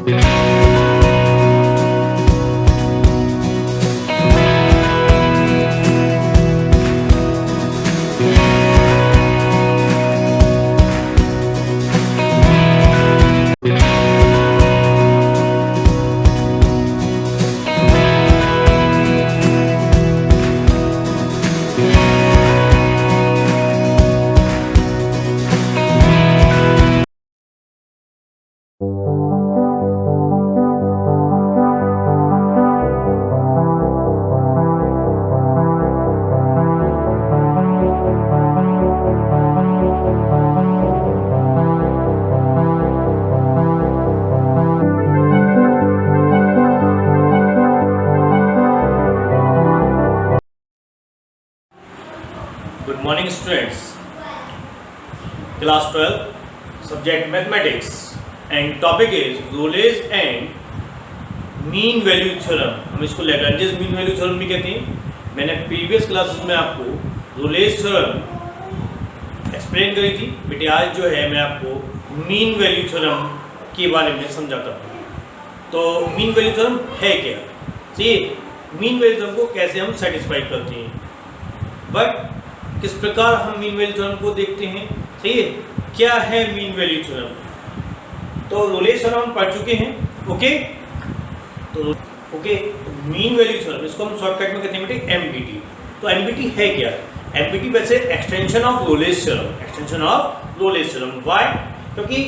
Good morning students, class 12, subject mathematics and topic is Rolle's and mean value theorem। हम इसको Lagrange's mean value theorem भी कहते हैं। मैंने प्रीवियस क्लासेस में आपको रोलेस थ्योरम एक्सप्लेन करी थी। बेटे आज जो है मैं आपको मीन वैल्यू थ्योरम के बारे में समझाता हूँ। तो मीन वैल्यू थ्योरम है क्या, सही, मीन वैल्यू थ्योरम को कैसे हम सेटिस्फाई करते हैं, बट किस प्रकार हम मीन वैल्यू थ्योरम को देखते हैं, सही है, क्या है मीन वैल्यू थ्योरम। तो रोलेस थ्योरम हम पढ़ चुके हैं, ओके। तो मीन वैल्यू थ्योरम इसको हम शॉर्टकट में कहते हैं बेटे एमबीटी। तो एमबीटी है क्या, एमबीटी वैसे extension of Rolle's theorem, extension of Rolle's theorem. Why, क्योंकि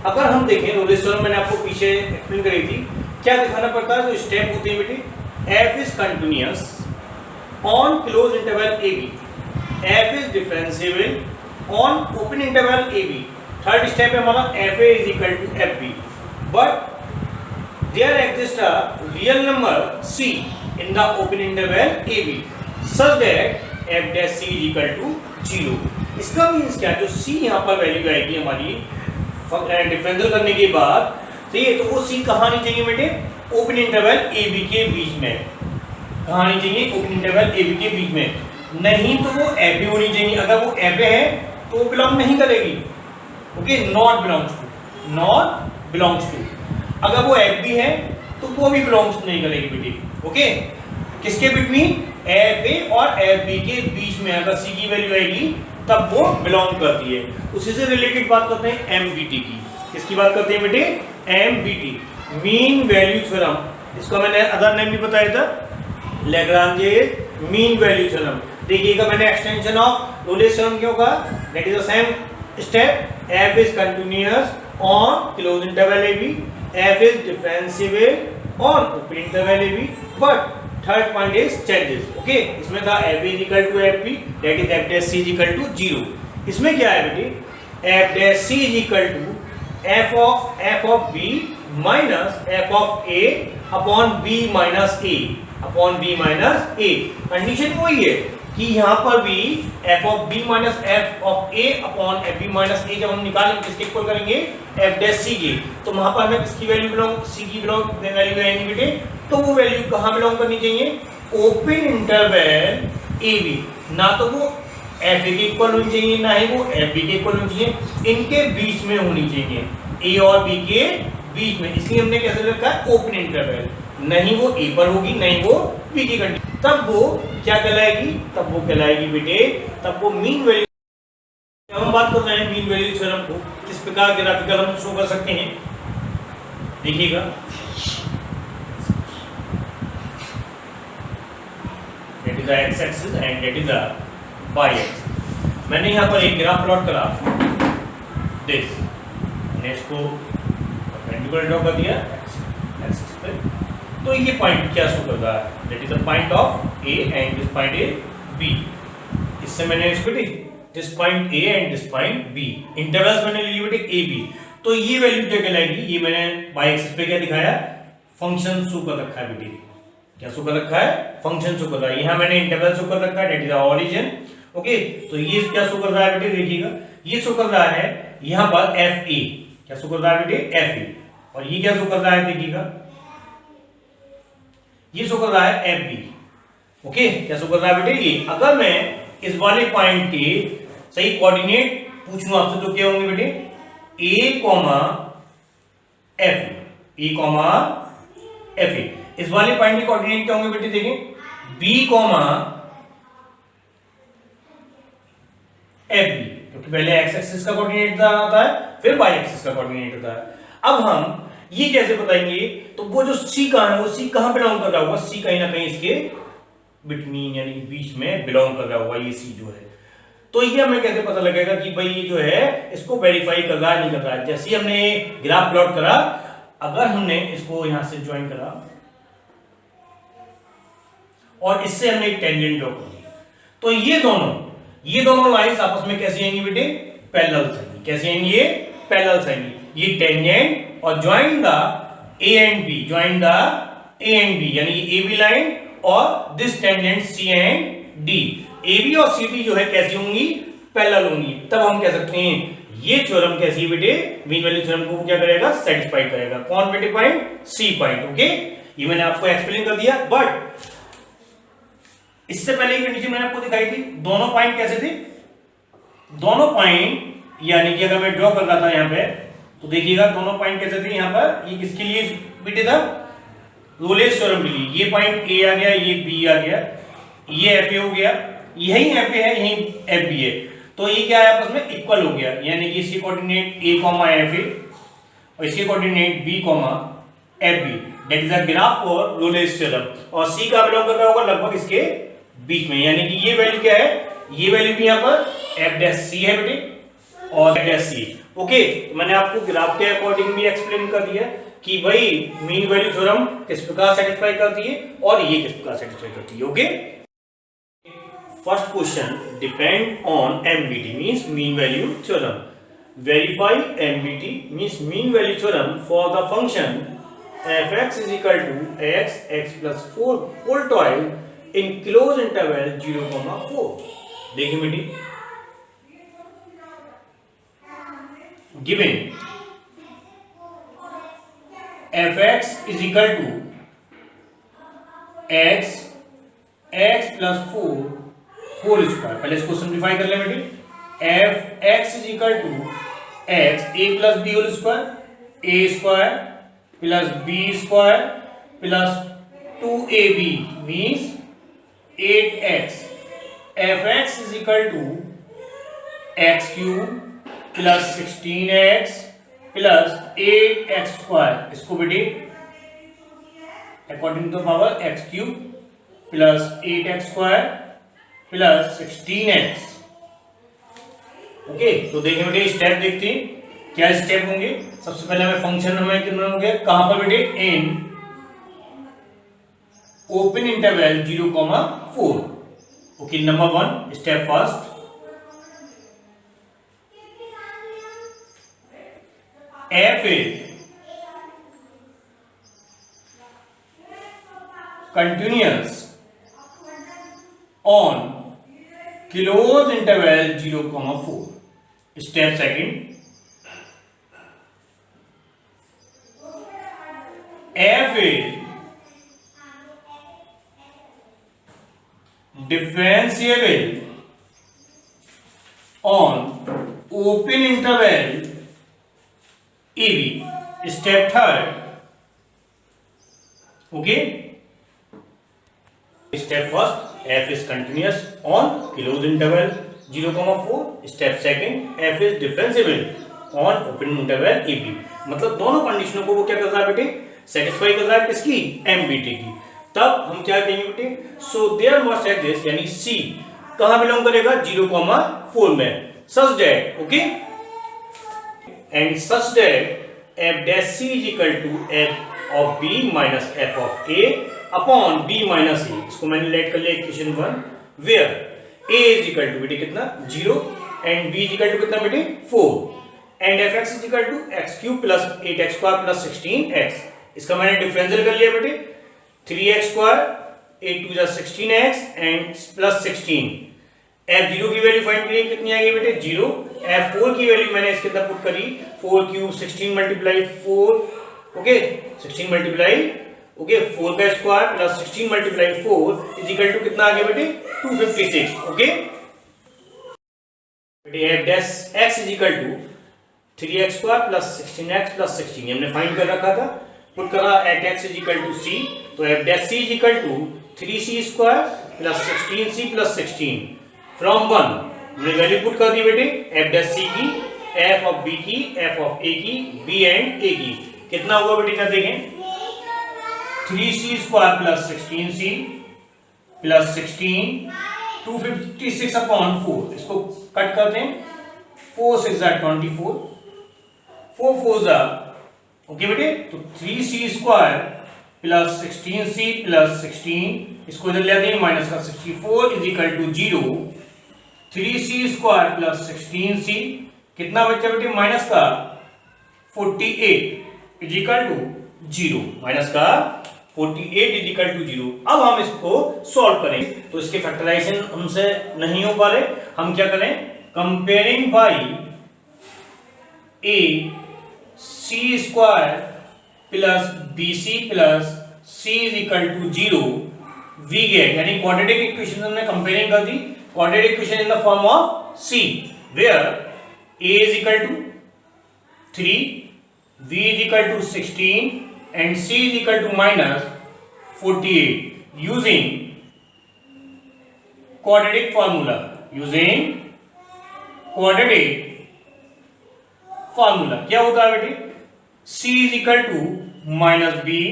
अगर हम देखें रोलेस थ्योरम मैंने आपको पीछे एक्सप्लेन करी थी, क्या दिखाना पड़ता है, जो स्टेप होते हैं बेटे, F is continuous on close interval A B, f is differentiable on open interval AB। Third step है हमारा fa is equal to fb, but there exists a real number c in the open interval AB such that f dash c is equal to 0। इसका means क्या, जो c यहाँ पर value आएगी हमारी differential करने के बाद, ठीक है, तो वो c कहाँ आनी चाहिए बेटे, ओपन इंटरवल AB के बीच में, कहाँ आनी चाहिए, ओपन इंटरवल AB के बीच में, नहीं तो वो एफ होनी चाहिए। अगर वो एफ है तो वो बिलोंग नहीं करेगी, ओके, नॉट बिलोंग्स टू। अगर वो एफ बी है तो वो भी बिलोंग्स नहीं करेगी बेटी, ओके। किसके बिटवीन, एफ ए और एफ बी के बीच में अगर सी की वैल्यू आएगी तब वो बिलोंग करती है। उसी से रिलेटेड बात करते हैं एमबीटी की। किसकी बात करते हैं बेटे, एमबीटी, मीन वैल्यू थ्योरम। इसको मैंने अदर नेम भी बताया था, लैग्रांजेस मीन वैल्यू थ्योरम। देखिएगा मैंने एक्सटेंशन ऑफ रोलेस थ्योरम क्यों कहा, that is the same step, F is continuous on close interval A B, F is differentiable on open interval A B, but third point is changes, okay. इसमें था F is equal to F B, that is F dash C is equal to 0। इसमें क्या है बेटे, F dash C is equal to F of B minus F of A upon B minus A, upon B minus A. Condition वही है कि यहाँ पर भी f of b minus F of a upon F B minus A जब हम निकालेंगे किसके इक्वल करेंगे, f डैश c के, तो वहाँ पर हमें किसकी वैल्यू बिलोंग, c की वैल्यू आएगी बेटे, तो वो वैल्यू कहाँ बिलोंग करनी चाहिए, ओपन इंटरवल a b। ना तो वो f a के इक्वल होनी चाहिए, ना ही वो f b के इक्वल होनी चाहिए, इनके बीच में होनी चाहिए, a और b के बीच में। इसलिए हमने कैसे रखा है, ओपन इंटरवल, नहीं वो a पर होगी नहीं वो b की कंडीशन, तब वो क्या कहलाएगी, तब वो कहलाएगी बेटे, तब वो मीन वैल्यू। हम बात कर रहे हैं मीन वैल्यू थ्योरम को किस प्रकार ग्राफिकल हम शो कर सकते हैं, देखिएगा। That is the X axis and that is the Y axis. मैंने यहाँ पर एक ग्राफ प्लॉट करा, दिस, मैंने इसको परपेंडिकुलर ड्रॉ कर दिया एक्सिस पे, तो ये पॉइंट क्या शो कर रहा है, that is the point of A and this point A B. इससे मैंने इसको this point A and this point B, intervals मैंने लिए बेटे ए बी, तो ये वैल्यू क्या कहलाएगी, ये मैंने वाई एक्सिस पे क्या दिखाया, फंक्शन शो कर रखा है बेटे, क्या शो कर रखा है, फंक्शन शो कर रहा है। यहाँ मैंने इंटरवल शो कर रखा है, that is the origin, okay. तो ये क्या शो कर रहा है बेटे, देखिएगा ये शो कर रहा है यहाँ पर एफ ए, क्या शो कर रहा है बेटे, एफ ए, और ये क्या शो कर रहा है, देखिएगा ये शो कर रहा है एफ बी, ओके। क्या शो कर रहा है बेटे, ये अगर मैं इस वाले पॉइंट के सही कोऑर्डिनेट पूछूं आपसे तो क्या होंगे बेटे, A comma F, A comma F A. इस वाले पॉइंट के कोऑर्डिनेट क्या होंगे बेटे, देखें बी कॉमा एफ बी, क्योंकि पहले एक्स एक्सिस का कोऑर्डिनेट आता है फिर वाई एक्सिस का कोऑर्डिनेट होता है। अब हम ये कैसे बताएंगे, तो वो जो सी कहां है, वो सी कहां बिलोंग कर रहा होगा, सी कहीं ना कहीं इसके बिटवीन यानी बीच में बिलोंग कर रहा होगा ये सी जो है। तो ये हमें कैसे पता लगेगा कि भाई ये जो है इसको वेरीफाई कर रहा है नहीं कर रहा है। जैसे हमने ग्राफ प्लॉट करा, अगर हमने इसको यहां से ज्वाइन करा और इससे हमने एक टेंजेंट ड्रॉ कर दी, तो ये दोनों लाइंस आपस में कैसी आएंगी बेटे, पैरेलल आएंगी। कैसी आएंगी, ये पैरेलल आएंगी। ये टेंजेंट और join the A and B, join the A and B, यानी ए बी लाइन और this tangent C and D. A B और सी डी जो है कैसी होंगी, पैरेलल होंगी। तब हम कह सकते हैं ये थ्योरम कैसी है बेटे, मीन वैल्यू थ्योरम को क्या करेगा, सेटिस्फाई करेगा। कौन बेटे पॉइंट, सी पॉइंट। ओके, ये मैंने आपको एक्सप्लेन कर दिया। बट इससे पहले की कंडीशन मैंने आपको दिखाई थी, दोनों पॉइंट कैसे थे, दोनों पॉइंट यानी कि अगर मैं ड्रॉ कर रहा था यहां पे, तो देखिएगा दोनों पॉइंट कैसे थे। यहां पर ये किसके लिए बेटे था, रोलेस थ्योरम के लिए। ये पॉइंट ए आ गया, ये बी आ गया, ये एफ ए हो गया, यही एफ ए है, यही एफ बी है। तो ये क्या है, आपस में इक्वल हो गया, यानी कि इसके coordinate A comma F A और इसके coordinate B comma F B, that is a graph for Rolle's theorem. और सी का बिलोंग कर रहा होगा लगभग इसके बीच में, यानी कि ये वैल्यू क्या है, ये वैल्यू भी यहां पर एफ डैश सी है बेटे और एफ डैश सी। ओके, मैंने आपको ग्राफ के अकॉर्डिंग भी एक्सप्लेन कर दिया कि भाई मीन वैल्यू थ्योरम किस प्रकार सेटिस्फाई करती है और ये किस प्रकार सेटिस्फाई करती है। Okay, first question, depend on MBT means mean value theorem. Verify MBT means mean value theorem for the function fx is equal to x plus 4 whole twice in closed interval 0,4। देखिए बेटी, given fx is equal to x plus 4 whole square। पहले इसको simplify कर ले बेटी, fx is equal to x a plus b whole square, a square plus b square plus 2ab means 8x। fx is equal to x cube plus 16x plus 8x square। इसको बेटे according to power x cube plus 8x square plus 16x। Okay, तो देखिए बेटे step देखते हैं क्या step होंगे। सबसे पहले हमें फंक्शन हमें कितना हो गया, कहां पर बेटे, in open interval 0,4। Okay, number 1 step first, f is continuous on closed interval 0,4। Step second, f is differentiable on open interval AB। Step third, okay, step first f is continuous on closed interval 0,4। Step second, f is differentiable on open interval AB। मतलब दोनों कंडीशनों को वो क्या कर रहा है बेटे, satisfy कर रहा है, किसकी, एमबीटी की। तब हम क्या कहेंगे बेटे, सो देयर मस्ट एग्जिस्ट, यानी सी कहां बिलोंग करेगा, 0,4 में, such that, okay, and such that f dash c is equal to f of b minus f of a upon b minus a। इसको मैंने लेट कर लिया equation 1, where a is equal to बेटे कितना, 0 and b is equal to कितना बेटे, 4 and fx is equal to x cube plus 8x square plus 16x। इसका मैंने डिफरेंशियल कर लिया बेटे, 3x square 8 to the 16x and plus 16। f0 की वैल्यू फाइंड करिए, कितनी आ गई बेटे, 0। f4 की वैल्यू मैंने इसके अंदर पुट करी, 4 cube 16 multiply 4, okay, 16 multiply, okay, 4 का square plus 16 multiply 4 is equal to कितना आ गया बेटे, 256। ओके बेटे, f dash x is equal to 3x square plus 16x plus 16 हमने फाइंड कर रखा था। पुट करा at X is equal to C, तो F dash C is equal to 3c square plus 16c plus 16 from 1 हमने value put कर दी बेटे F dash सी की, एफ ऑफ बी की, एफ ऑफ ए की, बी एंड ए की। कितना हुआ बेटे क्या देखें, 3c square plus 16c plus 16 256 upon 4, इसको कट करते हैं, 4 6 24, 4 4 ओके बेटे, तो 3c square plus 16c plus 16, इसको इधर ले आते हैं माइनस का 64 is equal to 0, 3c square plus 16c कितना बच्चा बेटे माइनस का 48 इज इक्वल टू 0, माइनस का 48 इज इक्वल टू 0। अब हम इसको सॉल्व करेंगे, तो इसके फैक्टराइजेशन हमसे नहीं हो पा रहे, हम क्या करें, comparing by A C square plus B C plus C is equal to 0 we get, यानी क्वाड्रेटिक इक्वेशन हमने कंपेयरिंग कर दी, quadratic equation in the form of C where A is equal to 3, v is equal to 16 and c is equal to minus 48 using quadratic formula, using quadratic formula. क्या होता है बेटे, c is equal to minus B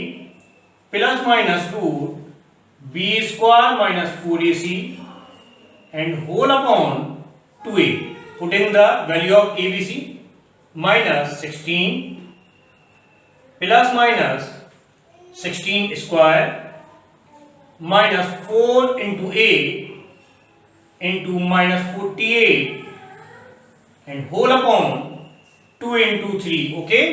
plus minus 2 B square minus 4ac and whole upon 2a, putting the value of abc minus 16 plus minus 16 square minus 4 into a into minus 48 and whole upon 2 into 3, okay?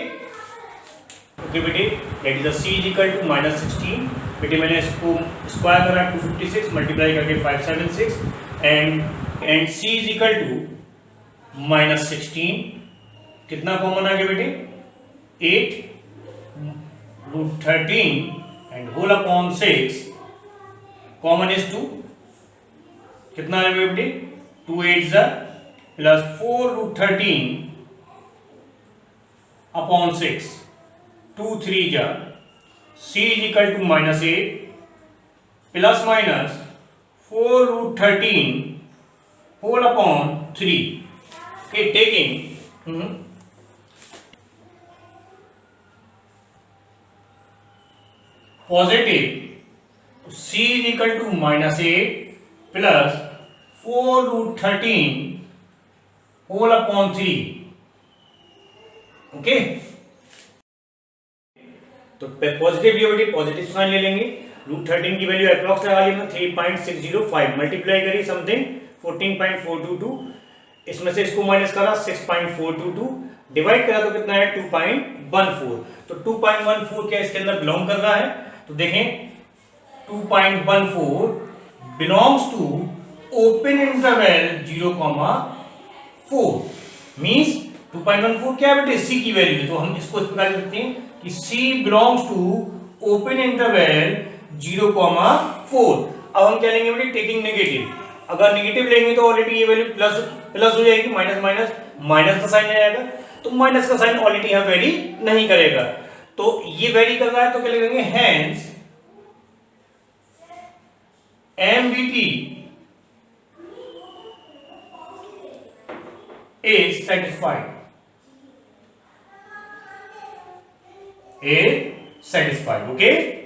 Okay बेटे, that is the c is equal to minus 16, बेटे मैंने इसको square करा 256 multiply करके 576 and c is equal to minus 16, कितना common आ गया बेटे 8 root 13 and whole upon 6 common is 2, कितना आ गया बेटे 2 8 प्लस 4 रूट 13 अपॉन 6, 2 3 जा, c is equal to minus 8 plus minus 4 root 13 whole upon 3, okay, taking positive c is equal to minus 8 plus 4 root 13 whole upon 3, okay. तो positive लियोबिलिटी positive sign ले लेंगे, root 13 की वैल्यू अप्रॉक्स लगा ली 3.605 multiply करी something 14.422, इसमें से इसको माइनस करा 6.422 डिवाइड करा तो कितना है 2.14, तो 2.14 क्या इसके अंदर बिलोंग कर रहा है, तो देखें 2.14 belongs to open interval 0,4 means 2.14 क्या है बेटे c की वैल्यू है, तो हम इसको इस प्रकार लिखते हैं कि c belongs to open interval 0,4। अब हम क्या लेंगे बेटे टेकिंग नेगेटिव, अगर नेगेटिव लेंगे तो ऑलरेडी ये वैल्यू प्लस प्लस हो जाएगी, माइनस माइनस माइनस का साइन आ जाएगा, तो माइनस का साइन ऑलरेडी यहां वेरी नहीं करेगा, तो ये वेरी कर रहा है तो क्या लिखेंगे hence MBT is satisfied, okay?